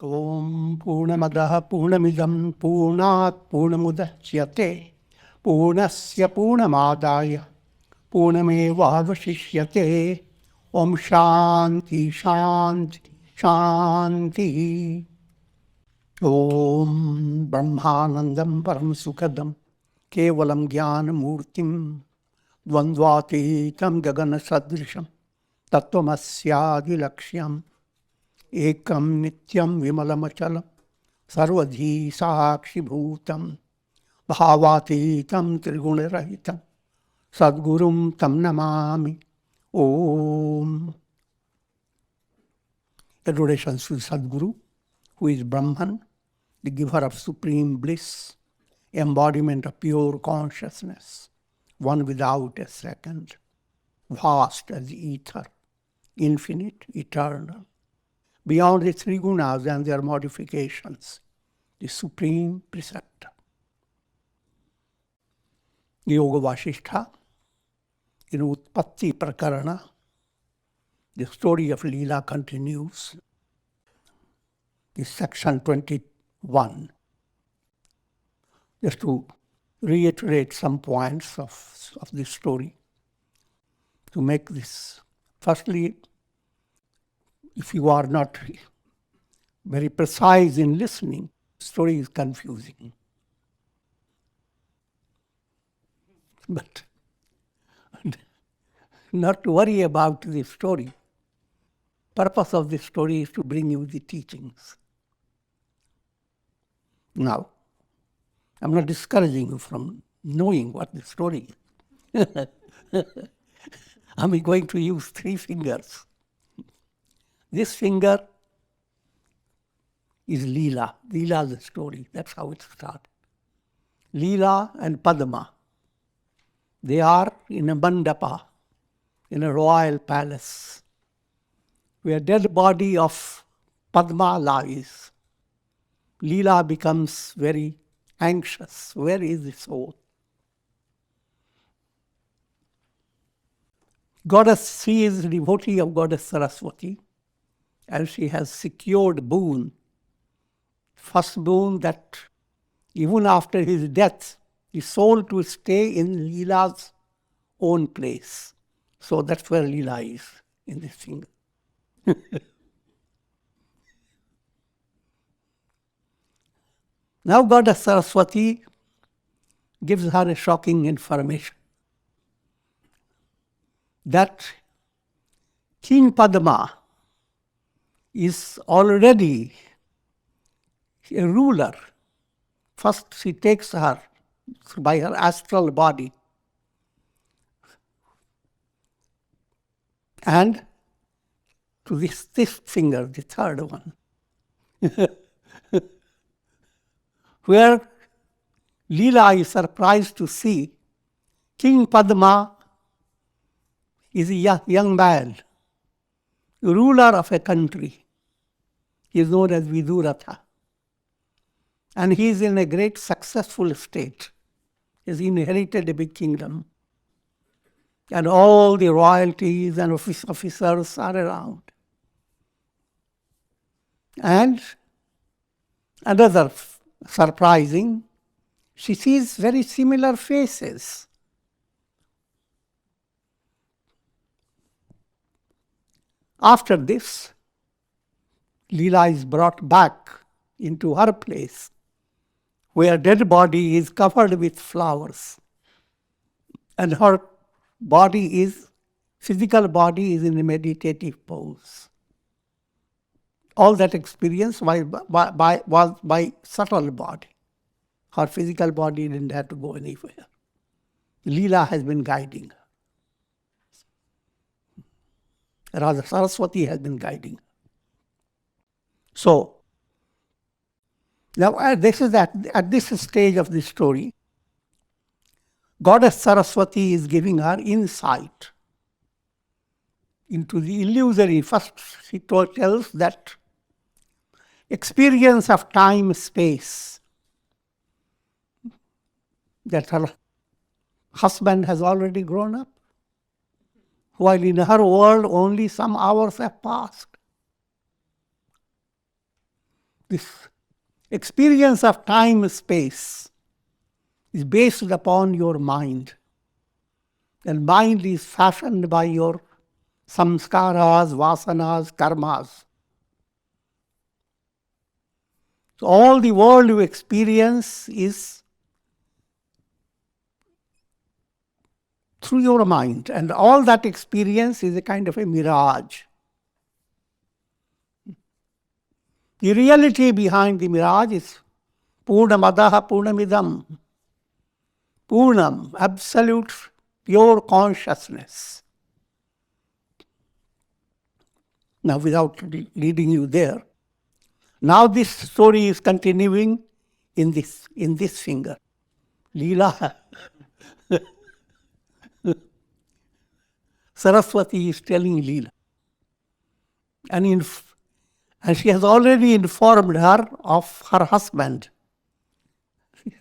Om Purnamadaha Purnamidam Purnat Purnamudachyate Purnasya Purnamadaya Purnamevavashishyate. Om Shanti Shanti Shanti. Om Brahmanandam Param Sukadam Kevalam Jnana Murtim Dvandvatitam Gagana Sadrisham Tattvamasya Laksham Ekam Nityam Vimalamachalam Sarvadhi Sakshi Bhutam Bhavatitam Trigunarahitam Sadgurum Tam Namami. Om. Adorations to Sadguru, who is Brahman, the giver of supreme bliss, embodiment of pure consciousness, one without a second, vast as the ether, infinite, eternal, beyond the three gunas and their modifications, the supreme preceptor. Yoga Vasistha, in Utpatti Prakarana, the story of Leela continues. Is section 21. Just to reiterate some points of this story, to make this, firstly, if you are not very precise in listening, the story is confusing. But not to worry about the story. Purpose of this story is to bring you the teachings. Now, I'm not discouraging you from knowing what the story is. I'm going to use 3 fingers. This finger is Leela. Leela is the story. That's how it started. Leela and Padma. They are in a mandapa, in a royal palace, where dead body of Padma lies. Leela becomes very anxious. Where is the soul? She is a devotee of Goddess Saraswati, and she has secured boon. First boon that even after his death, the soul to stay in Leela's own place. So that's where Leela is, in this finger. Now Goddess Saraswati gives her a shocking information that King Padma is already a ruler. First she takes her by her astral body and to this finger, the third one, where Leela is surprised to see King Padma is a young man, ruler of a country. He is known as Viduratha. And he is in a great successful state. He has inherited a big kingdom. And all the royalties and officers are around. And another surprising, she sees very similar faces. After this, Leela is brought back into her place, where dead body is covered with flowers. And her physical body is in a meditative pose. All that experience was by subtle body. Her physical body didn't have to go anywhere. Leela has been guiding her. Rather, Saraswati has been guiding her. So, now at this stage of the story, Goddess Saraswati is giving her insight into the illusory. First, she tells that experience of time, space, that her husband has already grown up, while in her world only some hours have passed. This experience of time, space is based upon your mind. And mind is fashioned by your samskaras, vasanas, karmas. So all the world you experience is through your mind. And all that experience is a kind of a mirage. The reality behind the mirage is Purnamadaha Purnamidam. Purnam, absolute pure consciousness. Now, without leading you there, now this story is continuing in this finger. Leela. Saraswati is telling Leela. And she has already informed her of her husband.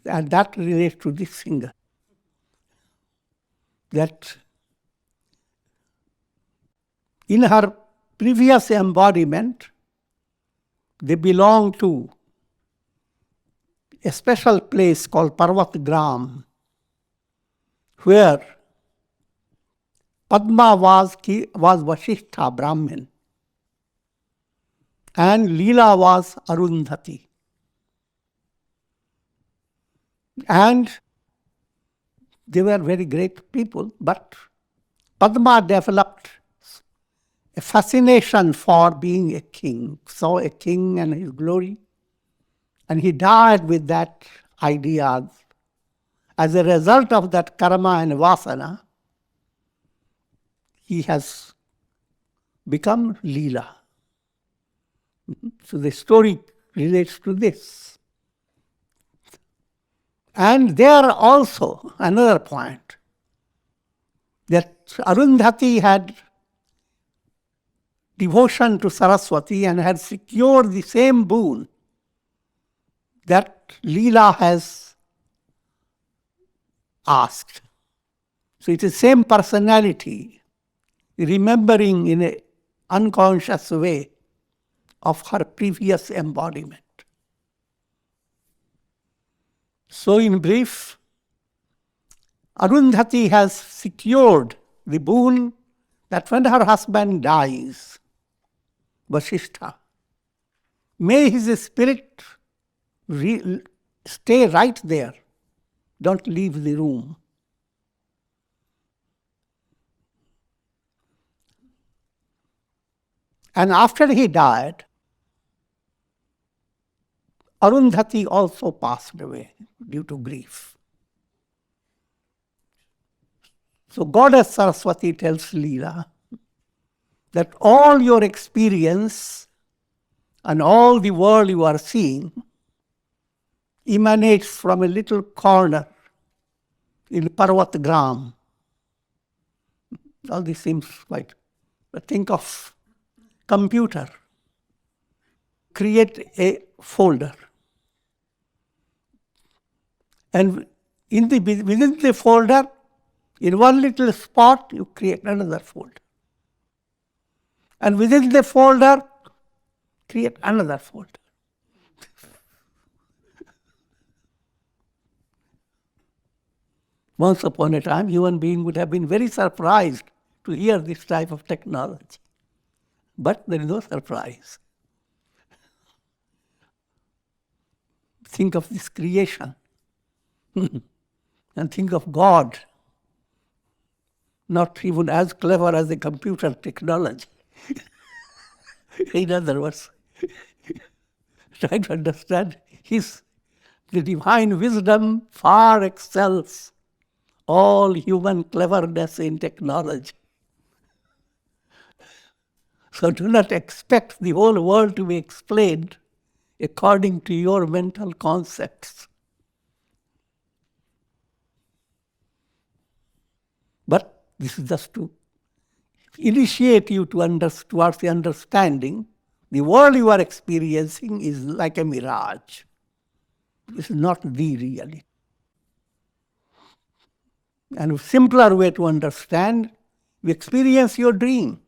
And that relates to this finger. That in her previous embodiment, they belong to a special place called Parvat Gram, where Padma was Vasistha Brahmin, and Leela was Arundhati. And they were very great people, but Padma developed a fascination for being a king, saw a king and his glory, and he died with that idea. As a result of that karma and vasana, he has become Leela. So the story relates to this. And there also another point, that Arundhati had devotion to Saraswati and had secured the same boon that Leela has asked. So it is the same personality, remembering in an unconscious way of her previous embodiment. So in brief, Arundhati has secured the boon that when her husband dies, Vasistha, may his spirit stay right there. Don't leave the room. And after he died, Arundhati also passed away due to grief. So Goddess Saraswati tells Leela that all your experience and all the world you are seeing emanates from a little corner in Parvat Gram. All this seems quite, but think of computer. Create a folder. And within the folder, in one little spot, you create another folder. And within the folder, create another folder. Once upon a time, human being would have been very surprised to hear this type of technology. But there is no surprise. Think of this creation. And think of God, not even as clever as the computer technology. In other words, trying to understand the divine wisdom far excels all human cleverness in technology. So do not expect the whole world to be explained according to your mental concepts. But this is just to initiate you towards the understanding the world you are experiencing is like a mirage. This is not the reality. And a simpler way to understand, you experience your dream.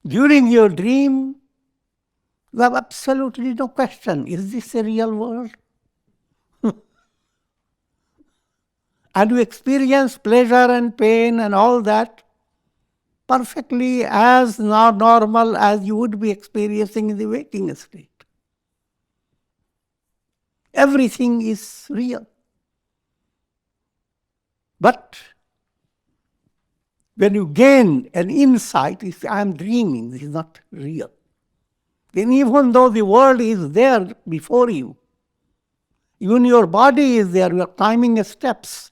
During your dream, You have absolutely no question. Is this a real world? And you experience pleasure and pain and all that perfectly as normal as you would be experiencing in the waking state. Everything is real. But when you gain an insight, you say, I am dreaming, this is not real. Then even though the world is there before you, even your body is there, you are climbing steps,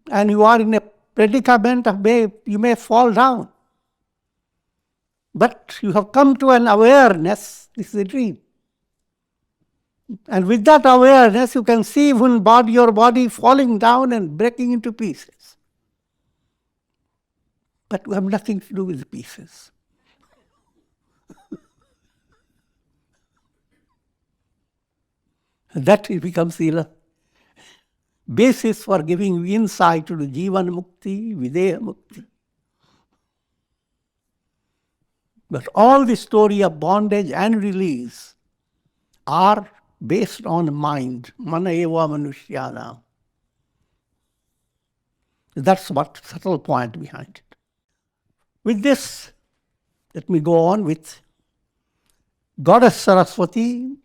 and you are in a predicament of you may fall down. But you have come to an awareness, this is a dream. And with that awareness, you can see even your body falling down and breaking into pieces. But you have nothing to do with the pieces. And that becomes the basis for giving you insight to the Jivan Mukti, Videha Mukti. But all the story of bondage and release are based on mind. Mana eva manushyana. That's what subtle point behind it. With this, let me go on with Goddess Saraswati.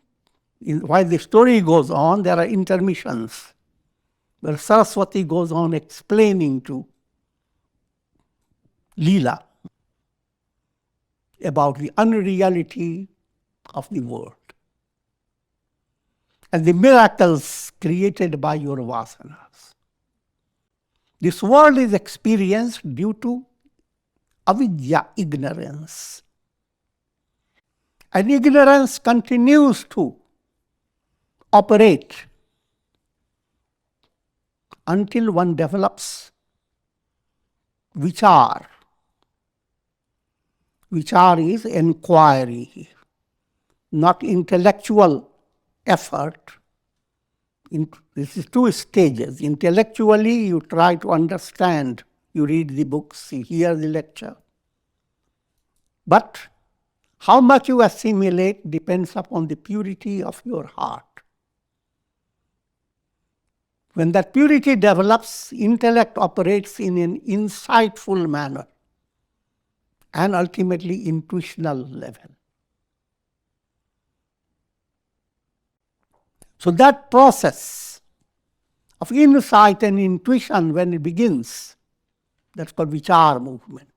While the story goes on, there are intermissions where Saraswati goes on explaining to Leela about the unreality of the world and the miracles created by your vasanas. This world is experienced due to avidya, ignorance. And ignorance continues to operate until one develops vichar. Vichar is inquiry, not intellectual effort. This is two stages. Intellectually, you try to understand. You read the books, you hear the lecture. But how much you assimilate depends upon the purity of your heart. When that purity develops, intellect operates in an insightful manner and ultimately intuitional level. So that process of insight and intuition, when it begins, that's called vichar movement.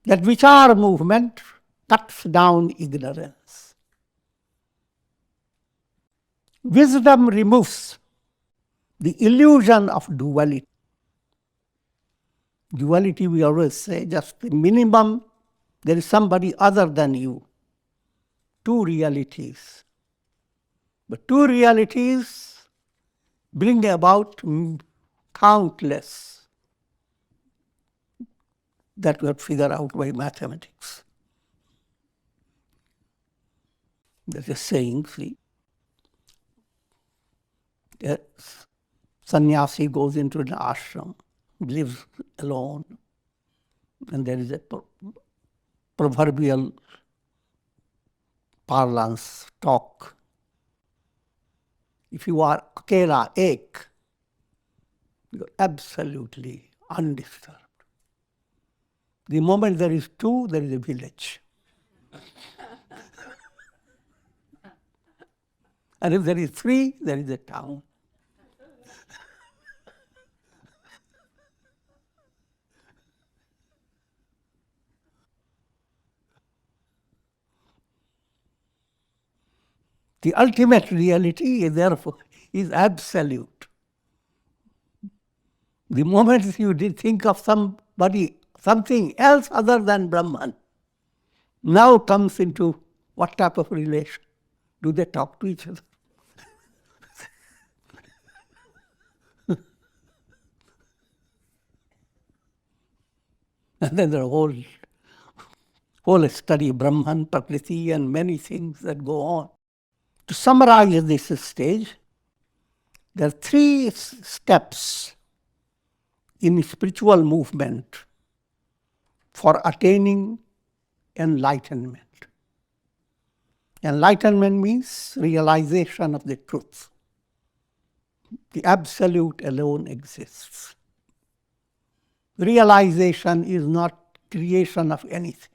That vichar movement cuts down ignorance. Wisdom removes the illusion of duality. Duality, we always say, just the minimum, there is somebody other than you. Two realities. But two realities bring about countless that we have to figure out by mathematics. There's a saying, see, sannyasi goes into an ashram, lives alone, and there is a proverbial parlance, talk. If you are akela, ek, you are absolutely undisturbed. The moment there is two, there is a village. And if there is three, there is a town. The ultimate reality, therefore, is absolute. The moment you did think of something else other than Brahman, now comes into what type of relation? Do they talk to each other? And then there are whole study, Brahman, Prakriti, and many things that go on. To summarize this stage, there are three steps in spiritual movement for attaining enlightenment. Enlightenment means realization of the truth. The Absolute alone exists. Realization is not creation of anything.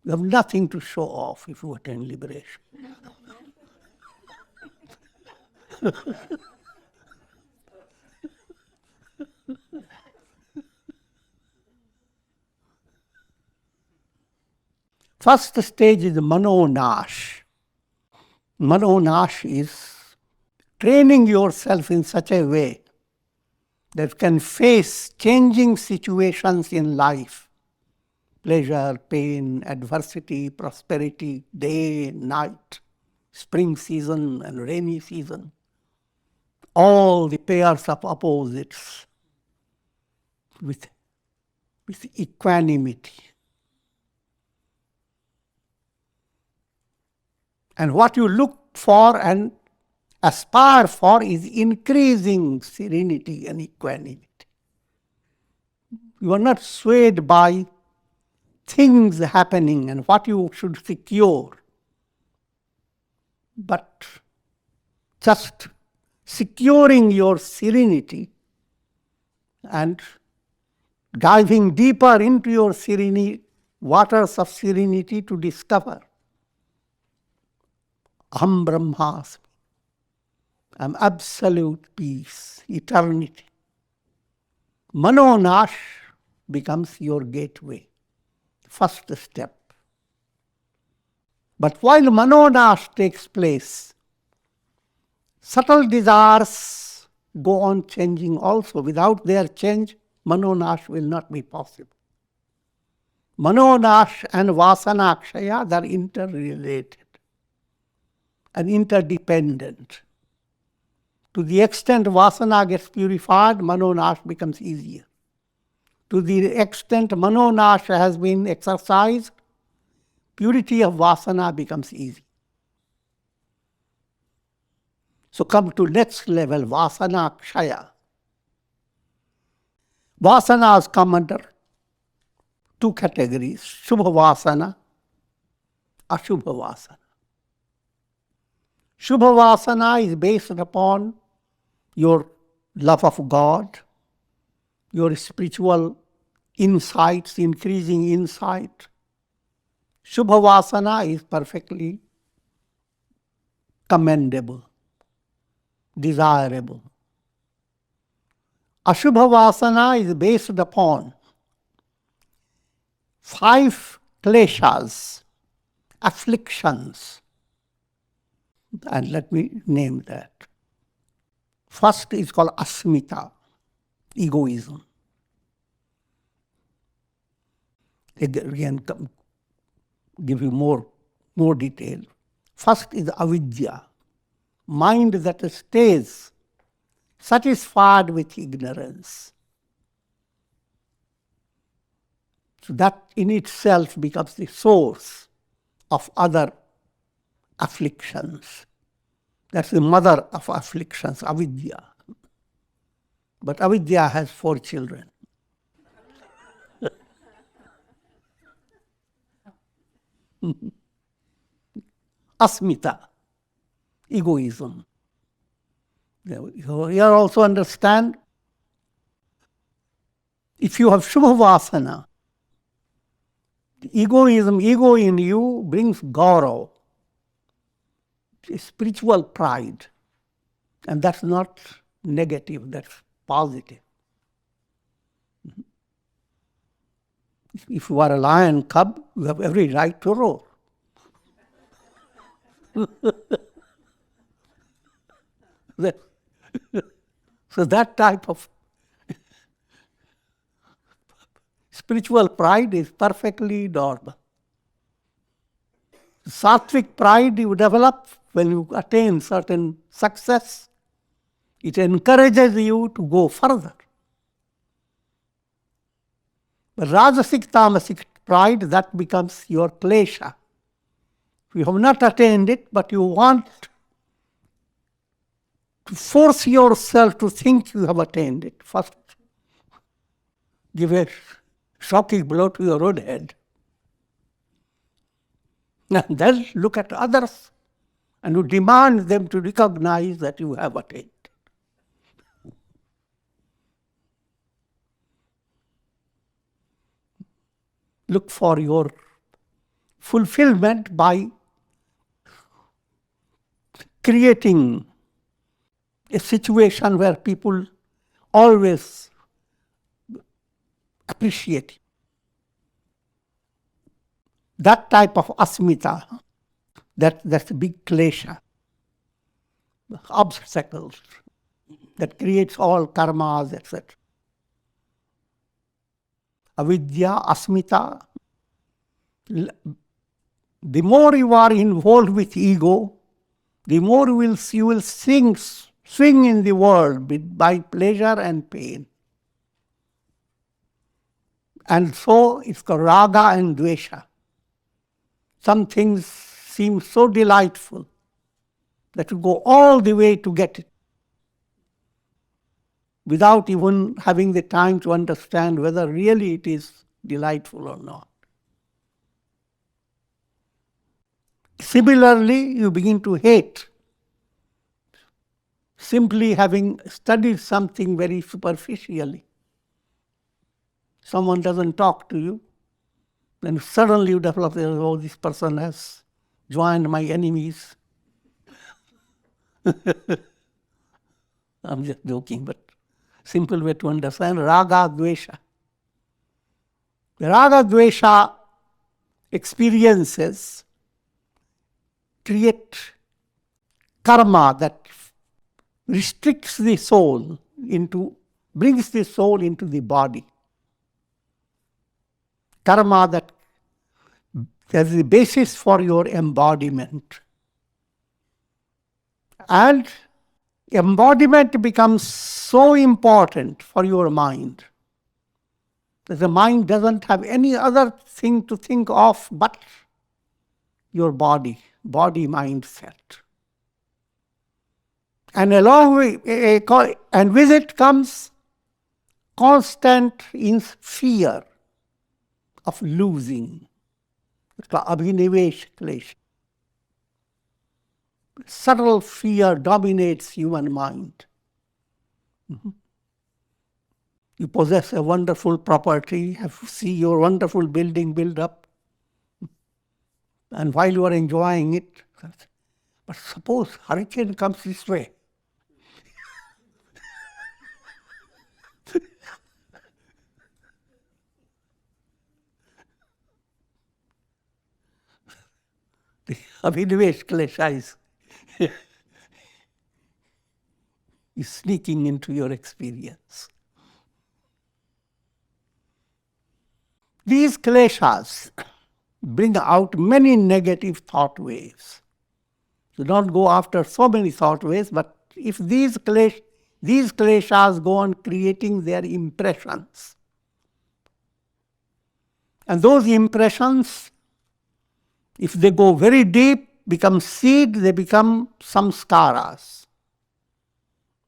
You have nothing to show off if you attain liberation. First stage is Manonash. Manonash is training yourself in such a way that you can face changing situations in life. Pleasure, pain, adversity, prosperity, day, night, spring season and rainy season. All the pairs of opposites with equanimity. And what you look for and aspire for is increasing serenity and equanimity. You are not swayed by things happening and what you should secure, but just securing your serenity and diving deeper into your serenity, waters of serenity to discover Aham Brahmasmi. I'm absolute peace, eternity. Manonash becomes your gateway, first step. But while Manonash takes place, subtle desires go on changing also. Without their change, Manonash will not be possible. Manonash and Vasanakshaya, they are interrelated and interdependent. To the extent Vasana gets purified, Manonash becomes easier. To the extent Manonash has been exercised, purity of Vasana becomes easy. So come to next level, Vasana Kshaya. Vasanas come under two categories, Shubha Vasana, Ashubha Vasana. Shubha Vasana is based upon your love of God, your spiritual insights, increasing insight. Shubha Vasana is perfectly commendable, desirable. Ashubha Vasana is based upon 5 kleshas, afflictions. And let me name that. First is called asmita, egoism. Again, give you more detail. First is avidya, mind that stays satisfied with ignorance. So that in itself becomes the source of other afflictions. That's the mother of afflictions, avidya. But avidya has 4 children. Asmita, egoism. Here also understand, if you have Shubha Vasana, egoism, ego in you brings gaurav, spiritual pride. And that's not negative, that's positive. If you are a lion cub, you have every right to roar. So that type of spiritual pride is perfectly normal. Sattvic pride you develop when you attain certain success. It encourages you to go further. But Rajasic, Tamasic pride, that becomes your klesha. You have not attained it, but you want to force yourself to think you have attained it first. give a shocking blow to your own head. And then look at others and you demand them to recognize that you have attained. Look for your fulfillment by creating a situation where people always appreciate you. That type of asmita, that's a big klesha, obstacles that creates all karmas, etc. Avidya, asmita. The more you are involved with ego, the more you will swing in the world by pleasure and pain. And so it's called raga and dvesha. Some things seem so delightful that you go all the way to get it, without even having the time to understand whether really it is delightful or not. Similarly, you begin to hate simply having studied something very superficially. Someone doesn't talk to you, then suddenly you develop, oh, this person has joined my enemies. I'm just joking, but simple way to understand, raga, dvesha. The raga, dvesha experiences create karma that restricts the soul brings the soul into the body. Karma that is the basis for your embodiment. And embodiment becomes so important for your mind that the mind doesn't have any other thing to think of but your body mindset. And along with it comes constant fear of losing. It's called abhinivesh klesha. Subtle fear dominates human mind. You possess a wonderful property, see your wonderful building build up, and while you are enjoying it, but suppose hurricane comes this way. The abhinivesh klesha is sneaking into your experience. These kleshas bring out many negative thought waves. So don't go after so many thought waves, but if these kleshas go on creating their impressions, and those impressions, if they go very deep, become seed, they become samskaras.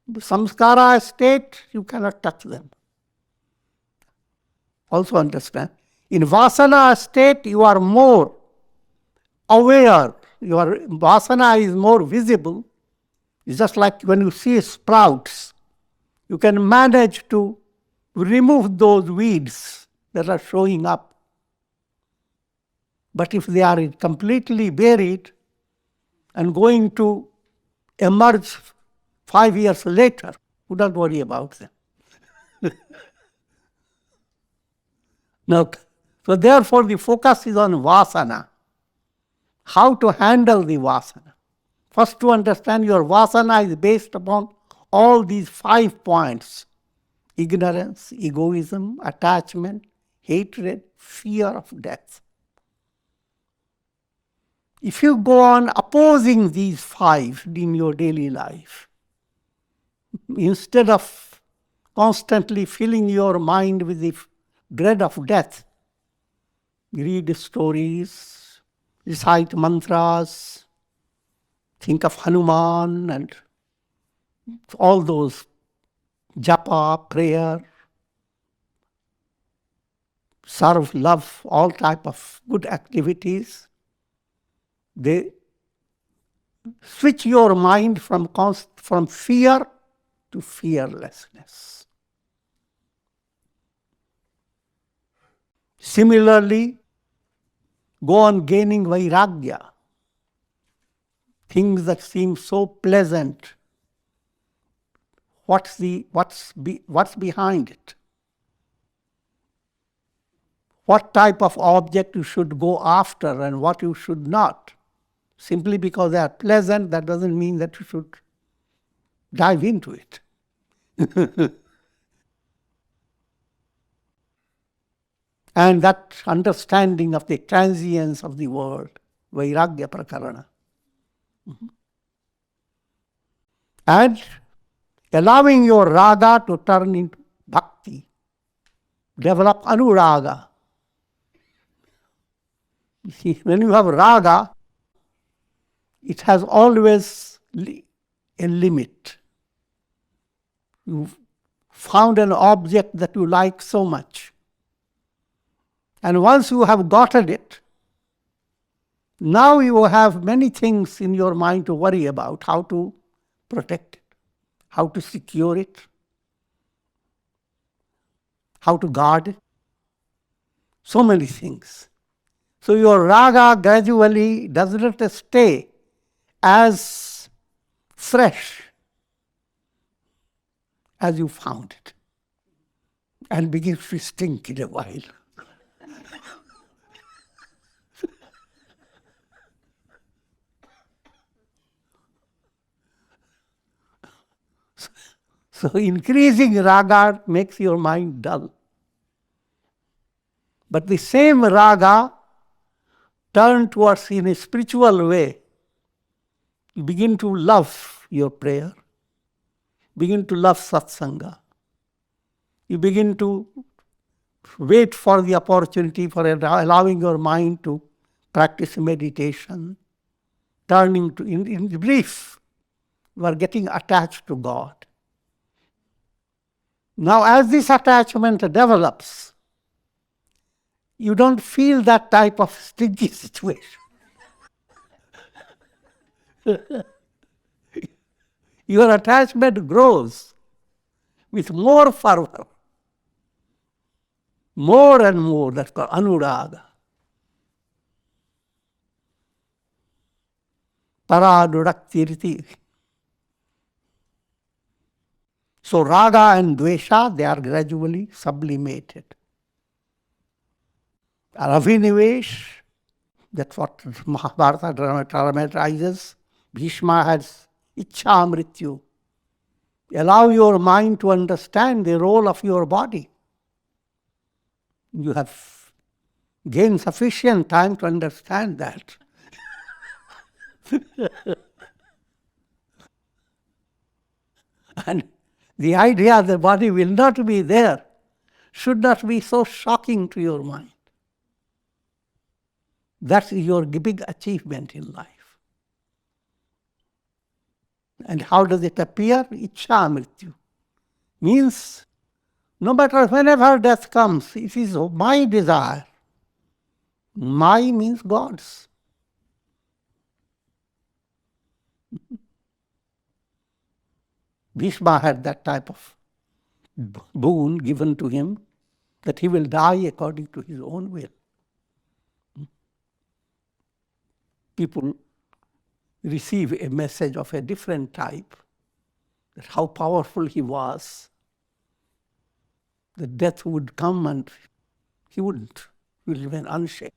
The samskara state, you cannot touch them. Also understand, in vasana state, you are more aware. Your vasana is more visible. It's just like when you see sprouts, you can manage to remove those weeds that are showing up. But if they are completely buried and going to emerge 5 years later, you don't worry about them. Now, so therefore the focus is on vasana. How to handle the vasana. First, to understand your vasana is based upon all these 5 points: ignorance, egoism, attachment, hatred, fear of death. If you go on opposing these 5 in your daily life, instead of constantly filling your mind with the dread of death, read stories, recite mantras, think of Hanuman and all those japa, prayer, serve, love, all type of good activities, they switch your mind from fear to fearlessness. Similarly, go on gaining vairagya. Things that seem so pleasant, what's behind it? What type of object you should go after and what you should not. Simply because they are pleasant, that doesn't mean that you should dive into it. And that understanding of the transience of the world, vairagya prakarana. And allowing your raga to turn into bhakti. Develop anuraga. You see, when you have raga, it has always a limit. You've found an object that you like so much. And once you have gotten it, now you have many things in your mind to worry about, how to protect it, how to secure it, how to guard it. So many things. So your raga gradually does not stay as fresh as you found it and begins to stink in a while. So increasing raga makes your mind dull. But the same raga turned towards in a spiritual way, you begin to love your prayer, begin to love satsanga. You begin to wait for the opportunity for allowing your mind to practice meditation, turning to, in brief, you are getting attached to God. Now, as this attachment develops, you don't feel that type of stingy situation. Your attachment grows with more fervor, more and more. That's called anuraga. Paraduractiriti. So raga and dvesha, they are gradually sublimated. Ravinivesh, that's what Mahabharata dramatizes. Bhishma has Ichha Mrityu. Allow your mind to understand the role of your body. You have gained sufficient time to understand that. And the idea the body will not be there should not be so shocking to your mind. That's your big achievement in life. And how does it appear? Ichha Mrityu. Means, no matter whenever death comes, it is my desire. My means God's. Bhishma had that type of boon given to him that he will die according to his own will. People receive a message of a different type, that how powerful he was, that death would come and he wouldn't. He will remain unshaken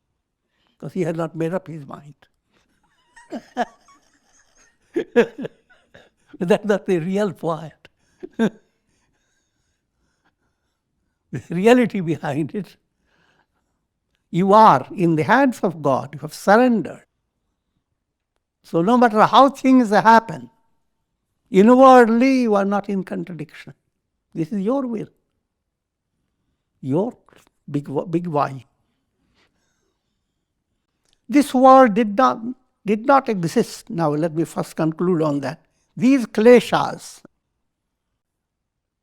because he had not made up his mind. That's not the real point. The reality behind it, you are in the hands of God, you have surrendered. So no matter how things happen, inwardly you are not in contradiction. This is your will. Your big why. This world did not exist. Now let me first conclude on that. These kleshas,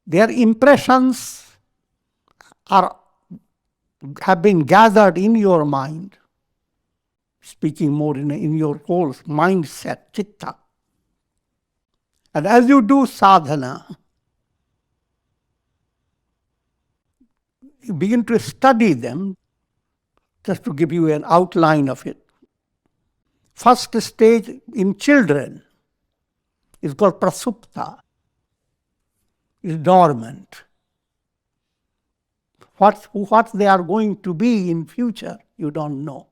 their impressions are have been gathered in your mind, speaking more in your whole mindset, chitta. And as you do sadhana, you begin to study them, just to give you an outline of it. First stage in children is called prasupta, is dormant. What they are going to be in future, you don't know.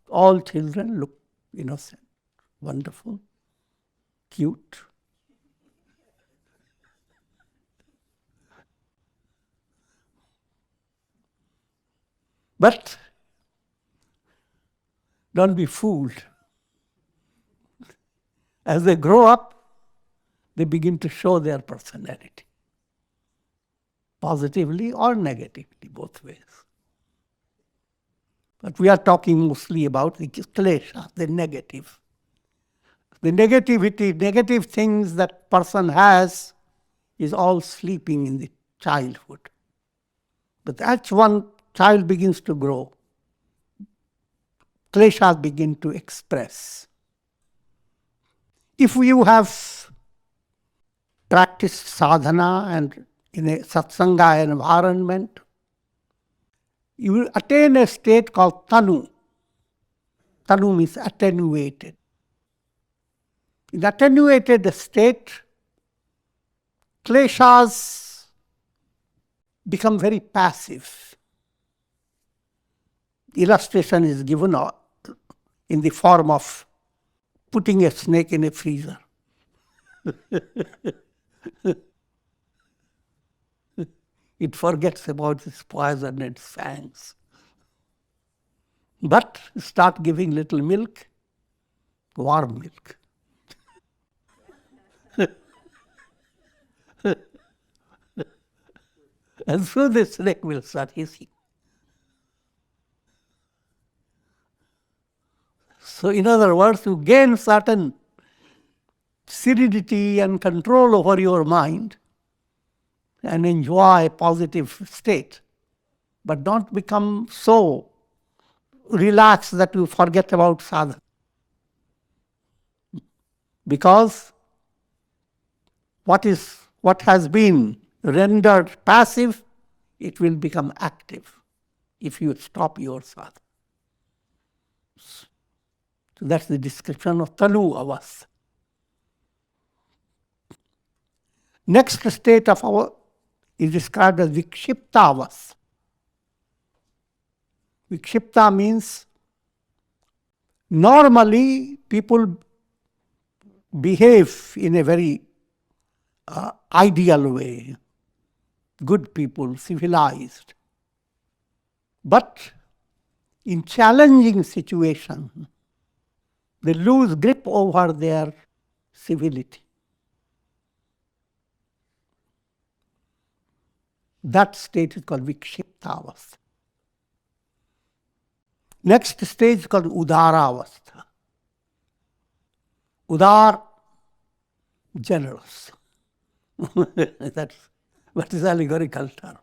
All children look innocent, wonderful, cute. But don't be fooled. As they grow up, they begin to show their personality, positively or negatively, both ways. But we are talking mostly about the kleshas, the negative. The negativity, negative things that person has is all sleeping in the childhood. But as one child begins to grow, kleshas begin to express. If you have practiced sadhana and in a satsanga environment, you will attain a state called tanu. Tanu means attenuated. In attenuated state, kleshas become very passive. Illustration is given in the form of putting a snake in a freezer. It forgets about its poison and its fangs. But start giving little milk, warm milk. And so the snake will start hissing. So in other words, you gain certain serenity and control over your mind and enjoy a positive state. But don't become so relaxed that you forget about sadhana. Because what has been rendered passive, it will become active if you stop your sadhana. So that's the description of tanu avastha. Next state of our is described as vikshipta avastha. Vikshipta means normally people behave in a very ideal way, good people, civilized. But in challenging situations, they lose grip over their civility. That state is called vikshipta avastha. Next stage is called udara avastha. Udar, generous. That's what is allegorical term.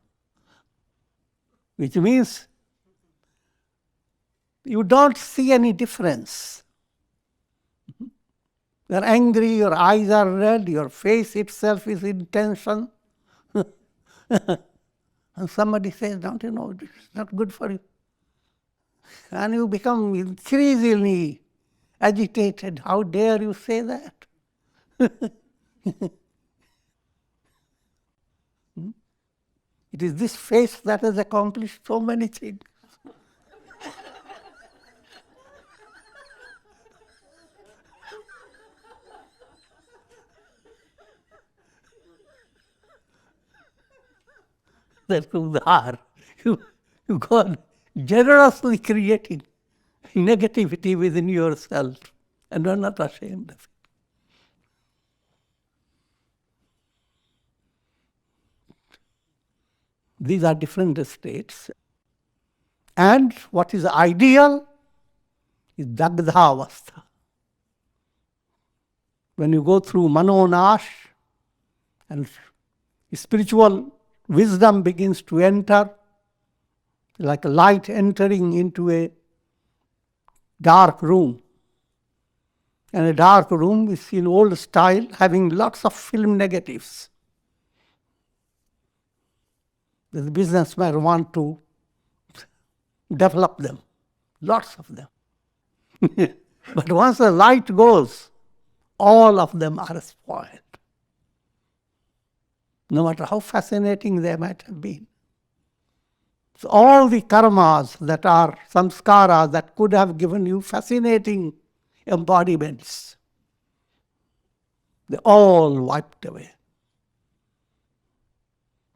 Which means you don't see any difference. You're angry, your eyes are red, your face itself is in tension. And somebody says, don't you know, this is not good for you. And you become increasingly agitated. How dare you say that? It is this face that has accomplished so many things. That's udar. You go on generously creating negativity within yourself and are not ashamed of it. These are different states. And what is ideal is dagdha avastha. When you go through manonash and spiritual wisdom begins to enter, like a light entering into a dark room. And a dark room is in old style, having lots of film negatives. The businessmen want to develop them, lots of them. But once the light goes, all of them are spoiled, no matter how fascinating they might have been. So all the karmas that are samskaras that could have given you fascinating embodiments, they all wiped away.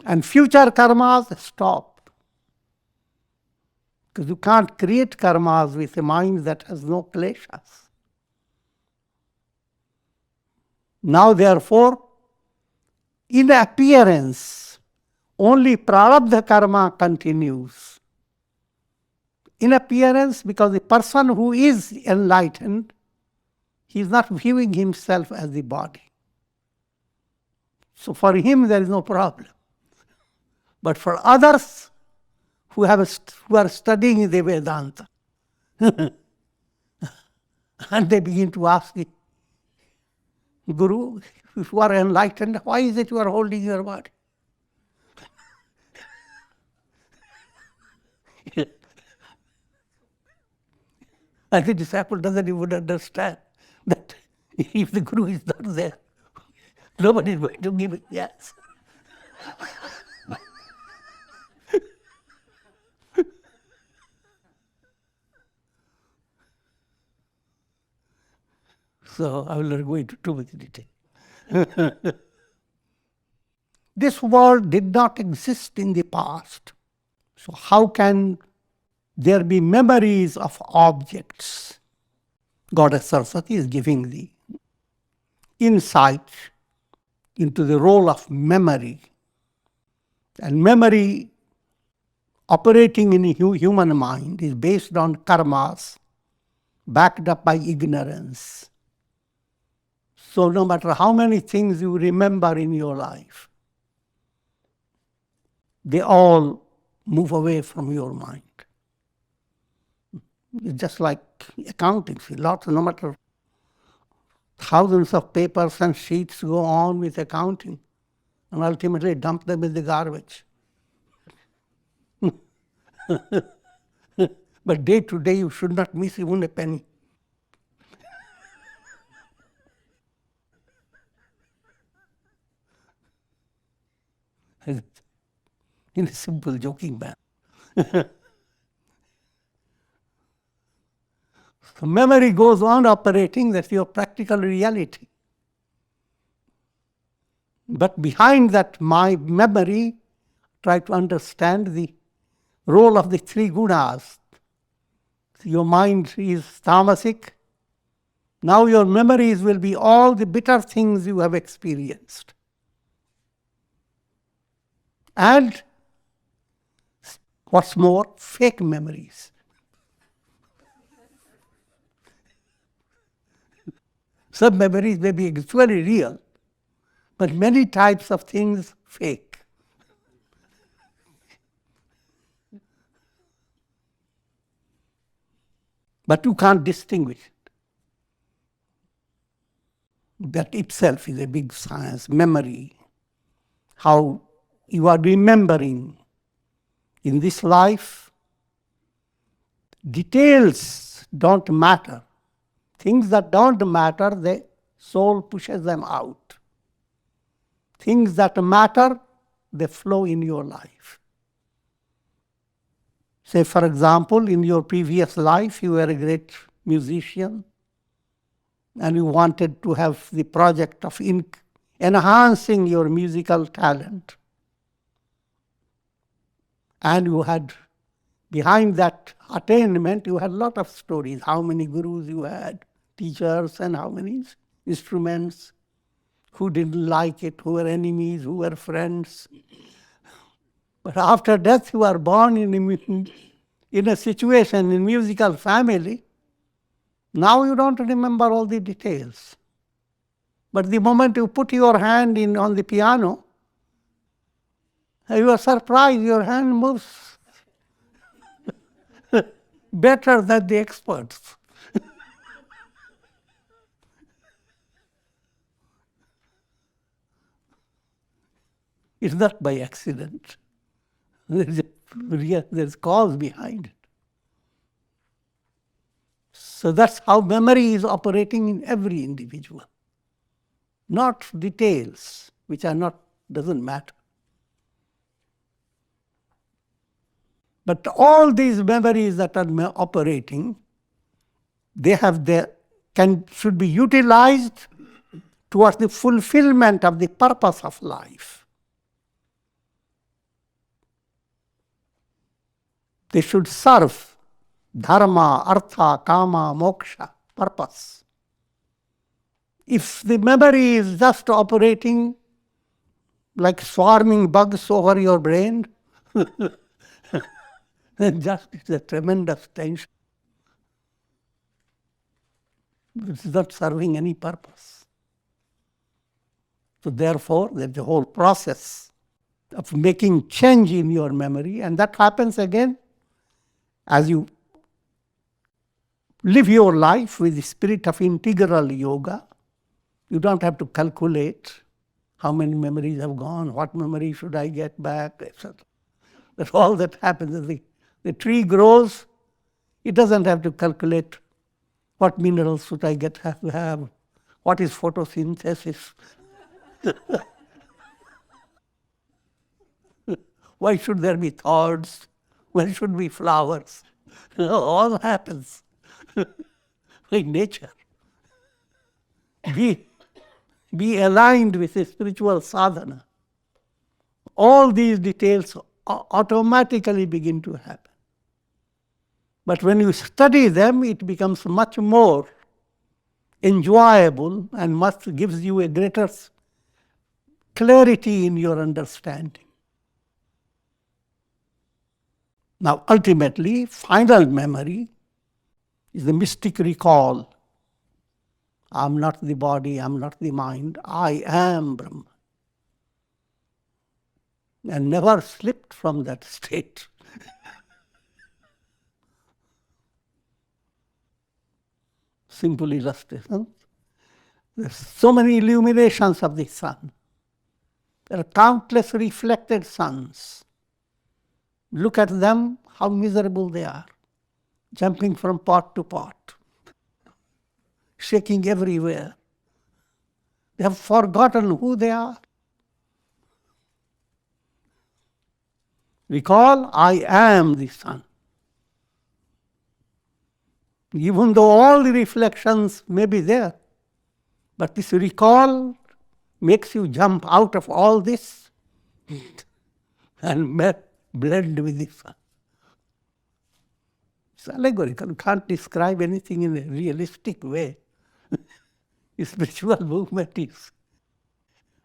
And future karmas stopped. Because you can't create karmas with a mind that has no kleshas. Now therefore, in appearance, only prarabdha karma continues. In appearance, because the person who is enlightened, he is not viewing himself as the body. So for him there is no problem. But for others who are studying the Vedanta, and they begin to ask, Guru, if you are enlightened, why is it you are holding your body? And the disciple doesn't even understand that if the Guru is not there, nobody is going to give it yes. So I will not go into too much detail. This world did not exist in the past. So how can there be memories of objects? Goddess Saraswati is giving the insight into the role of memory. And memory operating in a human mind is based on karmas backed up by ignorance. So no matter how many things you remember in your life, they all move away from your mind. It's just like accounting. Lots, no matter thousands of papers and sheets go on with accounting, and ultimately dump them in the garbage. But day to day you should not miss even a penny. In a simple joking manner. So memory goes on operating, that's your practical reality. But behind that my memory, try to understand the role of the three gunas. Your mind is tamasic. Now your memories will be all the bitter things you have experienced. And what's more, fake memories. Some memories may be actually real, but many types of things fake. But you can't distinguish it. That itself is a big science, memory. How you are remembering in this life, details don't matter. Things that don't matter, the soul pushes them out. Things that matter, they flow in your life. Say, for example, in your previous life, you were a great musician and you wanted to have the project of enhancing your musical talent. And you had, behind that attainment, you had a lot of stories. How many gurus you had, teachers, and how many instruments, who didn't like it, who were enemies, who were friends. But after death, you are born in a situation, in musical family. Now you don't remember all the details. But the moment you put your hand on the piano, you are surprised, your hand moves better than the experts. It's not by accident. There's cause behind it. So that's how memory is operating in every individual. Not details, which are not, doesn't matter. But all these memories that are operating, they have should be utilized towards the fulfillment of the purpose of life. They should serve dharma, artha, kama, moksha, purpose. If the memory is just operating like swarming bugs over your brain, then just it's a tremendous tension. It's not serving any purpose. So therefore, there's the whole process of making change in your memory, and that happens again as you live your life with the spirit of integral yoga. You don't have to calculate how many memories have gone, what memory should I get back, etc. That's all that happens. The tree grows, it doesn't have to calculate what minerals should I have to have, what is photosynthesis, why should there be thorns, when should be flowers. All happens in nature. Be aligned with a spiritual sadhana. All these details automatically begin to happen. But when you study them, it becomes much more enjoyable and gives you a greater clarity in your understanding. Now, ultimately, final memory is the mystic recall. I'm not the body, I'm not the mind, I am Brahman. And never slipped from that state. Simple illustration. There's so many illuminations of the sun. There are countless reflected suns. Look at them, how miserable they are, jumping from pot to pot, shaking everywhere. They have forgotten who they are. Recall, I am the sun. Even though all the reflections may be there, but this recall makes you jump out of all this and blend with the sun. It's allegorical. You can't describe anything in a realistic way. Spiritual movement is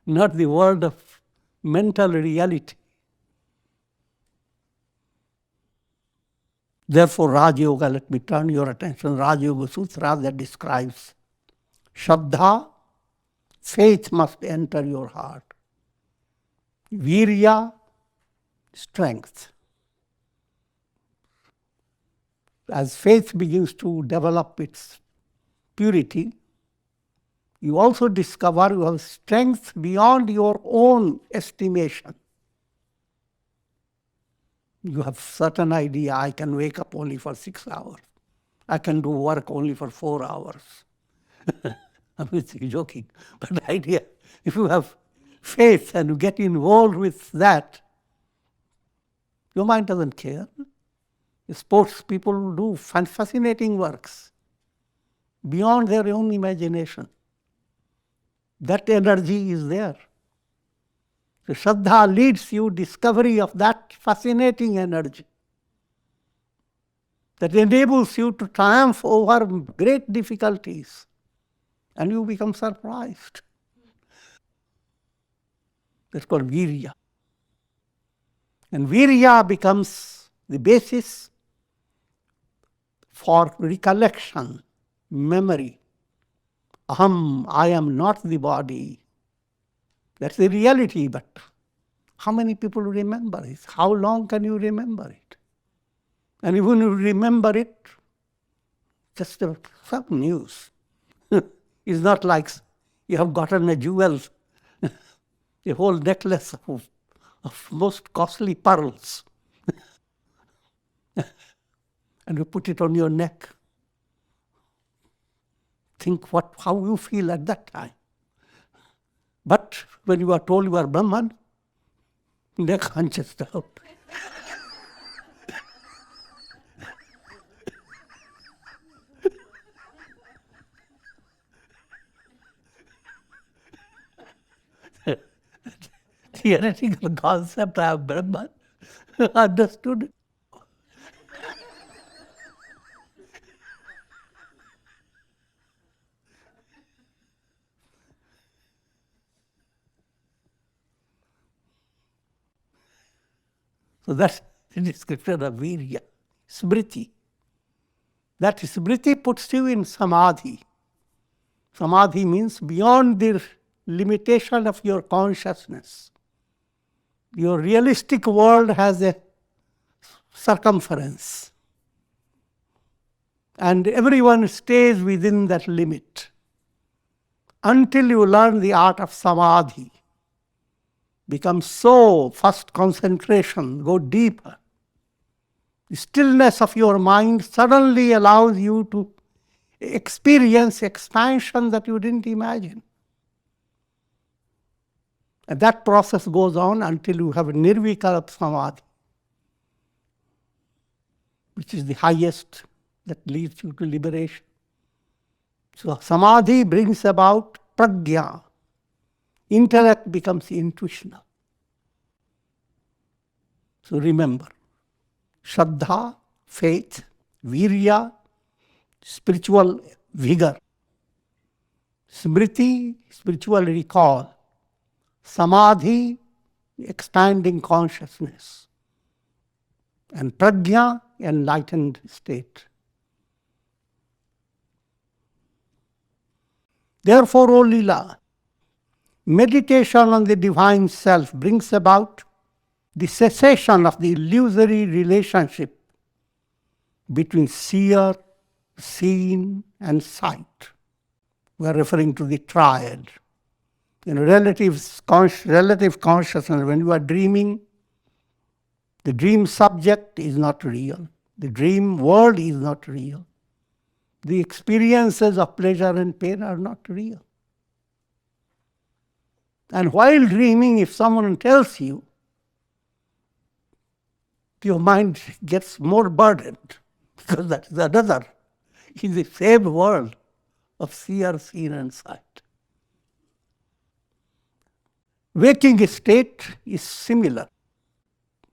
not the world of mental reality. Therefore, Raj Yoga, let me turn your attention, Raj Yoga Sutra that describes Shraddha, faith must enter your heart. Virya, strength. As faith begins to develop its purity, you also discover you have strength beyond your own estimation. You have certain idea, I can wake up only for 6 hours. I can do work only for 4 hours. I'm joking. But the idea, if you have faith and you get involved with that, your mind doesn't care. Sports people do fascinating works beyond their own imagination. That energy is there. So Shraddha leads you discovery of that fascinating energy that enables you to triumph over great difficulties, and you become surprised. That's called Virya. And Virya becomes the basis for recollection, memory. Aham, I am not the body. That's the reality, but how many people remember it? How long can you remember it? And even if you remember it, just some news. It's not like you have gotten a jewel, a whole necklace of most costly pearls, and you put it on your neck. Think how you feel at that time. But when you are told you are Brahman, neck hunches down. Theoretical concept, I am Brahman, understood. So that's the description of virya, smriti. That smriti puts you in samadhi. Samadhi means beyond the limitation of your consciousness. Your realistic world has a circumference, and everyone stays within that limit until you learn the art of samadhi. Become so, first concentration, go deeper. The stillness of your mind suddenly allows you to experience expansion that you didn't imagine. And that process goes on until you have a nirvikalpa samadhi, which is the highest that leads you to liberation. So samadhi brings about prajna. Intellect becomes intuitional. So remember, Shraddha, faith, virya, spiritual vigor, smriti, spiritual recall, samadhi, expanding consciousness, and prajna, enlightened state. Therefore, O Leela, meditation on the divine self brings about the cessation of the illusory relationship between seer, seen, and sight. We are referring to the triad. In relative consciousness, when you are dreaming, the dream subject is not real. The dream world is not real. The experiences of pleasure and pain are not real. And while dreaming, if someone tells you, your mind gets more burdened, because that is another in the same world of seer, seen, and sight. Waking state is similar.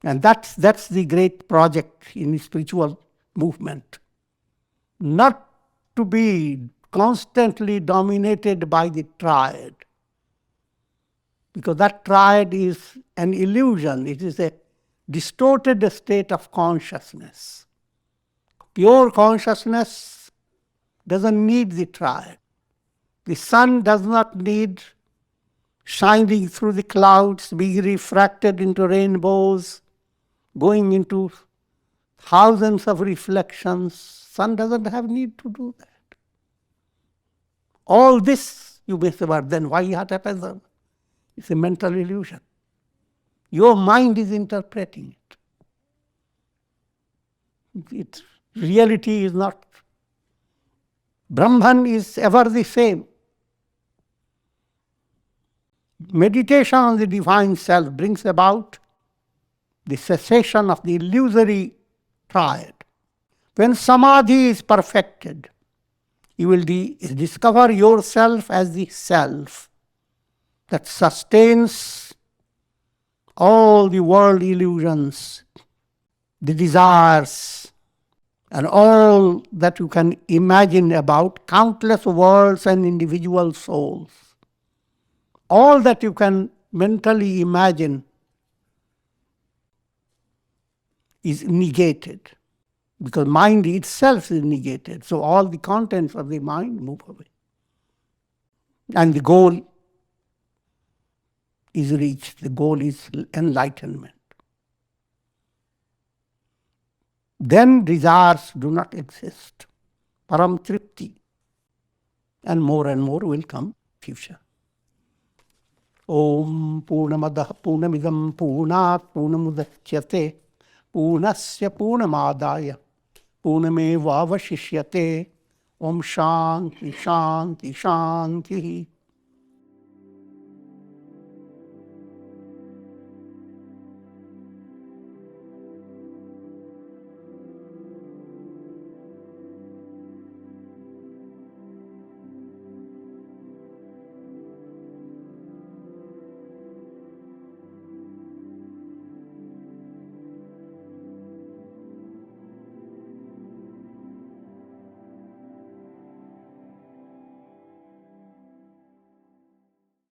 And that's the great project in the spiritual movement. Not to be constantly dominated by the triad, because that triad is an illusion. It is a distorted state of consciousness. Pure consciousness doesn't need the triad. The sun does not need shining through the clouds, being refracted into rainbows, going into thousands of reflections. Sun doesn't have need to do that. All this you may say, but then why it happens? It's a mental illusion. Your mind is interpreting it. Reality is not. Brahman is ever the same. Meditation on the divine self brings about the cessation of the illusory triad. When samadhi is perfected, you will discover yourself as the self that sustains all the world illusions, the desires, and all that you can imagine about countless worlds and individual souls. All that you can mentally imagine is negated, because mind itself is negated. So all the contents of the mind move away. And the goal is reached. The goal is enlightenment. then desires do not exist. Param Tripti. And more will come future. Om Purnamadah Purnamidam Purnat Purnamudachyate Purnasya Purnamadaya Purnameva Vashishyate. Om Shanti Shanti Shanti.